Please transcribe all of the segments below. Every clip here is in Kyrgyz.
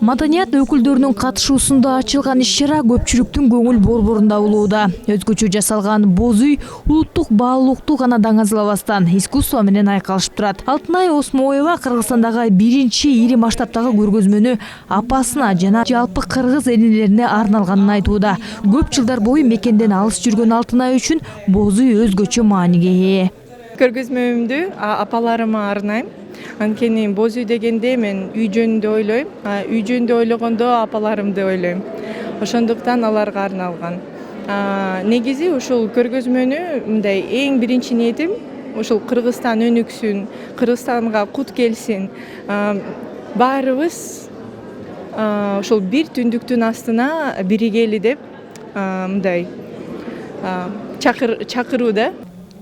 Маданият өкүлдөрүнүн катышуусунда ачылган иш-чара көпчүлүктүн көңүл борборунда болууда. Өзгөчө жасалган боз үй улуттук баалуулукту гана даңазалабастан искусство менен айкалышып турат. Алтынай Осмоева Кыргызстандагы биринчи ири масштабтагы көргөзмөнү апасына жана жалпы кыргыз элине арналганын айтууда. Көп жылдар бою мекенден алыс жүргөн Алтынай үчүн боз үй өзгөчө мааниге ээ. Көргөзмөмдү апаларыма арнайм. Анткени боз үй дегенде мен үй жөнүндө ойлойм. Үй жөнүндө ойлогондо апаларымды ойлойм. Ошондуктан аларга арналган. Негизи ушул көргөзмөнү мындай эң биринчи ниетим ушул Кыргызстан өнүксүн, Кыргызстанга кут келсин. Баарыбыз ушул бир түндүктүн астына биригели деп мындай чакыруу.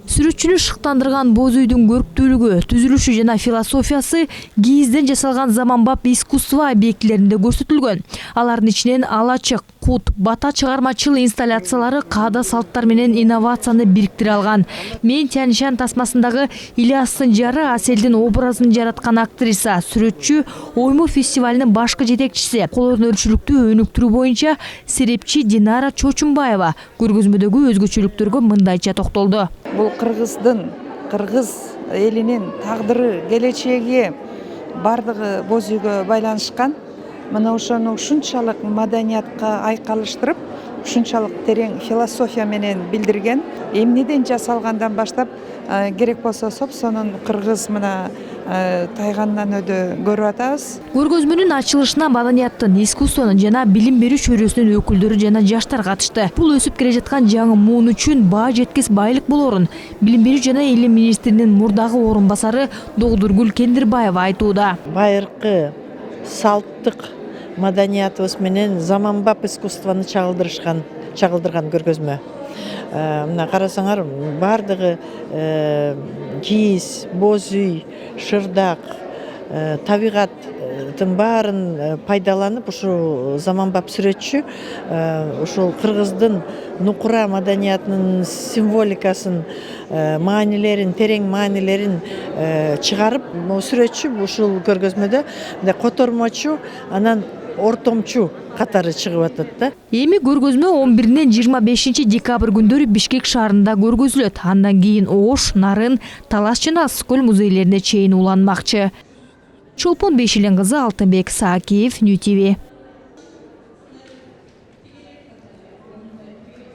Сүрөтчүнү шыктандырган боз үйдүн көрктүүлүгү, түзүлүшү жана философиясы кийизден жасалган заманбап искусство объектилеринде көрсөтүлгөн. Алардын ичинен алачык, кут, бата чыгармачыл инсталляциялары каада салттар менен инновацияны бириктире алган. Мен Тянь-Шань тасмасындагы Ильяс Сынжары Аселдин образын жараткан актриса, сүрөтчү, ойму фестивалынын башкы жетекчиси, кол өнөрчүлүктү өнүктүрүү боюнча серепчи Динара Чочумбаева көргөзмөдөгү өзгөчөлүктөргө мындайча токтолду. Бул кыргыз элинин тагдыры, келечеги бардыгы боз үйгө байланышкан. Мына ошону ушунчалык маданиятка айкалыштырып, ушунчалык терең философия менен билдирген. Эмнеден жасалгандан баштап керек болсо сопсонун кыргыз мына тайгандан өдө көрүп атабыз. Көргөзмөнүн ачылышына маданияттын, искусствонун жана билим берүү чөйрөсүнүн өкүлдөрү жана жаштар катышты. Бул өсүп келе жаткан жаңы муун үчүн баа жеткис байлык болорун билим берүү жана илим министринин мурдагы орун басары Догдургүл Кендирбаева айтууда. Байыркы салттык маданиятыбыз менен заманбап искусствону чагылдырган көргөзмө. Мына карасаңар, бардыгы кийиз, боз үй, шырдак, табигаттын баарын пайдаланып, ушул заманбап сүрөтчү ушул кыргыздын нукура маданиятынын символикасын, маанилерин, терең маанилерин чыгарып, сүрөтчү ушул көргөзмөдө котормочу, анан ортомчу катары чыгып атат да. Эми көргөзмө 11-ден 25 декабрь күндөрү Бишкек шаарында көргөзүлөт. Андан кийин Ош, Нарын, Талас жана Ысык-Көл музейлерине чейин уланмакчы. Чолпон Бешилен кызы, Алтынбек Саакиев, Нью ТВ.